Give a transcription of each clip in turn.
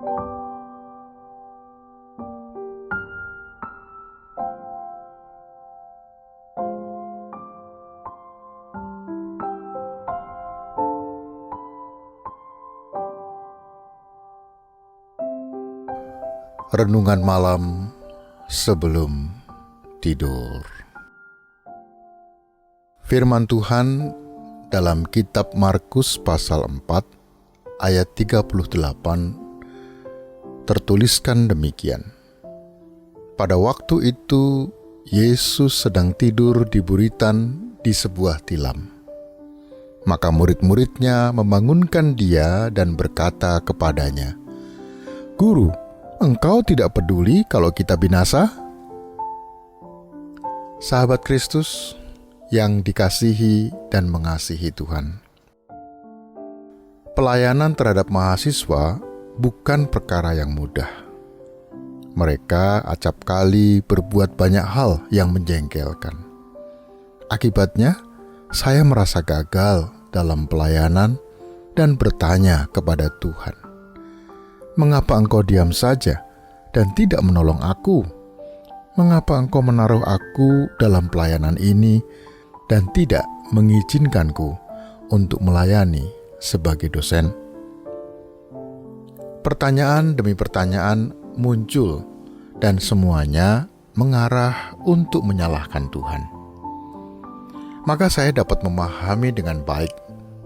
Renungan malam sebelum tidur. Firman Tuhan dalam kitab Markus pasal 4 ayat 38 tertuliskan demikian. Pada waktu itu Yesus sedang tidur di buritan di sebuah tilam. Maka murid-muridnya membangunkan dia dan berkata kepadanya, "Guru, Engkau tidak peduli kalau kita binasa?" Sahabat Kristus yang dikasihi dan mengasihi Tuhan, pelayanan terhadap mahasiswa bukan perkara yang mudah. Mereka acap kali berbuat banyak hal yang menjengkelkan. Akibatnya, saya merasa gagal dalam pelayanan dan bertanya kepada Tuhan, "Mengapa Engkau diam saja dan tidak menolong aku? Mengapa Engkau menaruh aku dalam pelayanan ini dan tidak mengizinkanku untuk melayani sebagai dosen?" Pertanyaan demi pertanyaan muncul dan semuanya mengarah untuk menyalahkan Tuhan. Maka saya dapat memahami dengan baik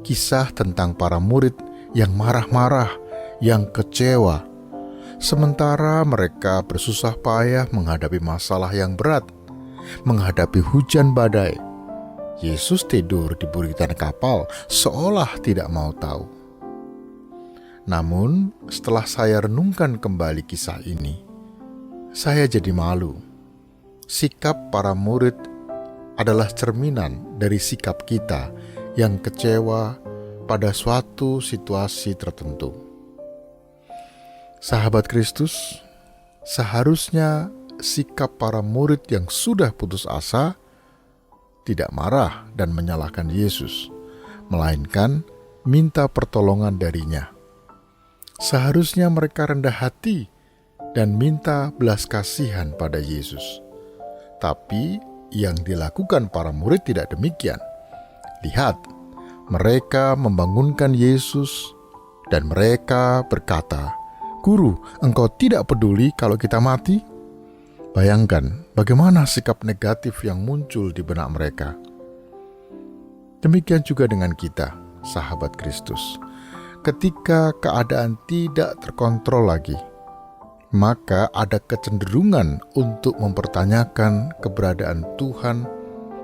kisah tentang para murid yang marah-marah, yang kecewa, sementara mereka bersusah payah menghadapi masalah yang berat, menghadapi hujan badai. Yesus tidur di buritan kapal seolah tidak mau tahu. Namun, setelah saya renungkan kembali kisah ini, saya jadi malu. Sikap para murid adalah cerminan dari sikap kita yang kecewa pada suatu situasi tertentu. Sahabat Kristus, seharusnya sikap para murid yang sudah putus asa tidak marah dan menyalahkan Yesus, melainkan minta pertolongan darinya. Seharusnya mereka rendah hati dan minta belas kasihan pada Yesus. Tapi yang dilakukan para murid tidak demikian. Lihat, mereka membangunkan Yesus dan mereka berkata, "Guru, Engkau tidak peduli kalau kita mati?" Bayangkan bagaimana sikap negatif yang muncul di benak mereka. Demikian juga dengan kita, sahabat Kristus. Ketika keadaan tidak terkontrol lagi, maka ada kecenderungan untuk mempertanyakan keberadaan Tuhan,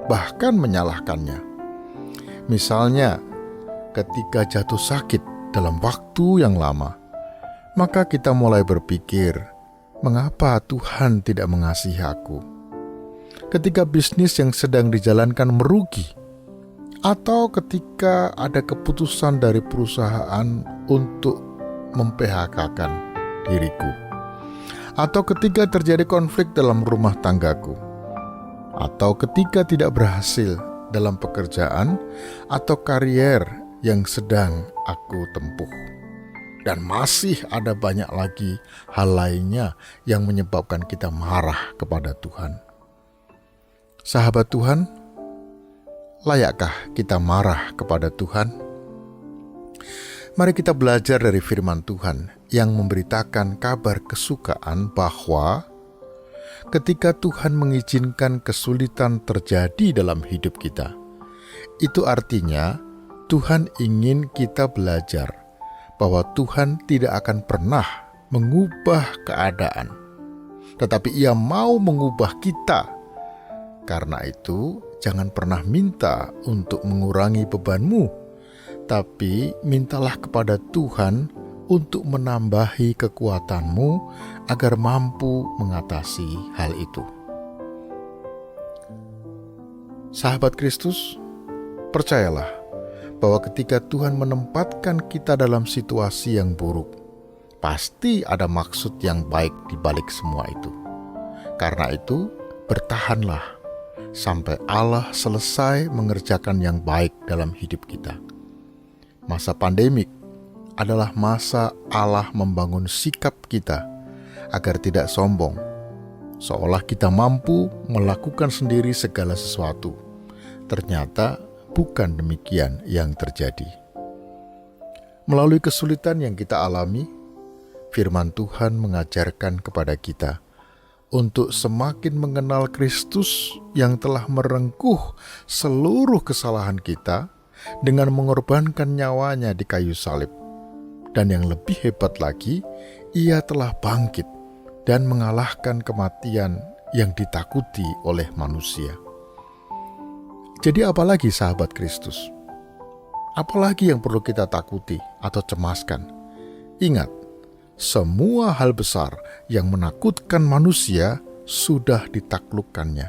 bahkan menyalahkannya. Misalnya, ketika jatuh sakit dalam waktu yang lama, maka kita mulai berpikir, mengapa Tuhan tidak mengasihi aku? Ketika bisnis yang sedang dijalankan merugi, atau ketika ada keputusan dari perusahaan untuk mem-PHK-kan diriku, atau ketika terjadi konflik dalam rumah tanggaku, atau ketika tidak berhasil dalam pekerjaan atau karier yang sedang aku tempuh. Dan masih ada banyak lagi hal lainnya yang menyebabkan kita marah kepada Tuhan. Sahabat Tuhan, layakkah kita marah kepada Tuhan? Mari kita belajar dari firman Tuhan yang memberitakan kabar kesukaan bahwa ketika Tuhan mengizinkan kesulitan terjadi dalam hidup kita, itu artinya Tuhan ingin kita belajar bahwa Tuhan tidak akan pernah mengubah keadaan, tetapi Ia mau mengubah kita. Karena itu, jangan pernah minta untuk mengurangi bebanmu, tapi mintalah kepada Tuhan untuk menambahi kekuatanmu agar mampu mengatasi hal itu. Sahabat Kristus, percayalah bahwa ketika Tuhan menempatkan kita dalam situasi yang buruk, pasti ada maksud yang baik di balik semua itu. Karena itu, bertahanlah sampai Allah selesai mengerjakan yang baik dalam hidup kita. Masa pandemik adalah masa Allah membangun sikap kita agar tidak sombong, seolah kita mampu melakukan sendiri segala sesuatu. Ternyata bukan demikian yang terjadi. Melalui kesulitan yang kita alami, firman Tuhan mengajarkan kepada kita untuk semakin mengenal Kristus yang telah merengkuh seluruh kesalahan kita dengan mengorbankan nyawanya di kayu salib. Dan yang lebih hebat lagi, Ia telah bangkit dan mengalahkan kematian yang ditakuti oleh manusia. Jadi apalagi sahabat Kristus? Apalagi yang perlu kita takuti atau cemaskan? Ingat, semua hal besar yang menakutkan manusia sudah ditaklukkannya.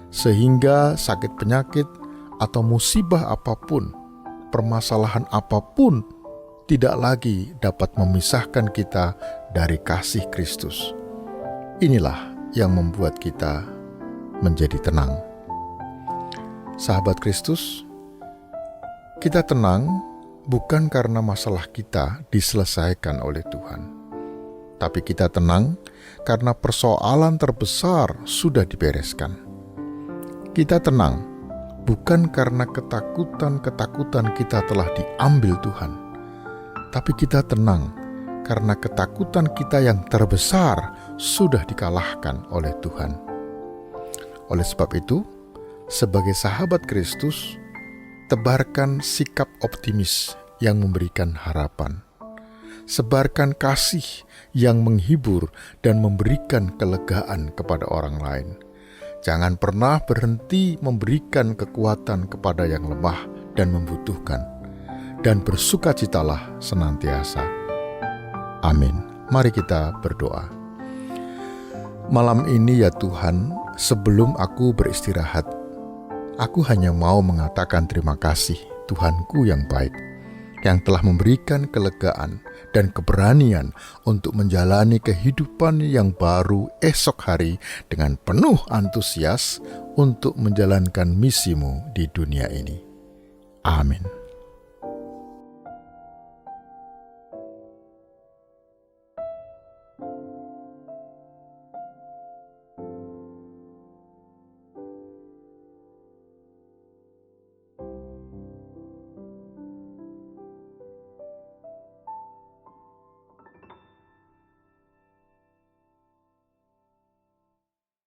Sehingga sakit penyakit atau musibah apapun, permasalahan apapun, tidak lagi dapat memisahkan kita dari kasih Kristus. Inilah yang membuat kita menjadi tenang. Sahabat Kristus, kita tenang bukan karena masalah kita diselesaikan oleh Tuhan, tapi kita tenang karena persoalan terbesar sudah dibereskan. Kita tenang bukan karena ketakutan-ketakutan kita telah diambil Tuhan, tapi kita tenang karena ketakutan kita yang terbesar sudah dikalahkan oleh Tuhan. Oleh sebab itu, sebagai sahabat Kristus, tebarkan sikap optimis yang memberikan harapan. Sebarkan kasih yang menghibur dan memberikan kelegaan kepada orang lain. Jangan pernah berhenti memberikan kekuatan kepada yang lemah dan membutuhkan. Dan bersukacitalah senantiasa. Amin. Mari kita berdoa. Malam ini ya Tuhan, sebelum aku beristirahat, aku hanya mau mengatakan terima kasih Tuhanku yang baik, yang telah memberikan kelegaan dan keberanian untuk menjalani kehidupan yang baru esok hari dengan penuh antusias untuk menjalankan misimu di dunia ini. Amin.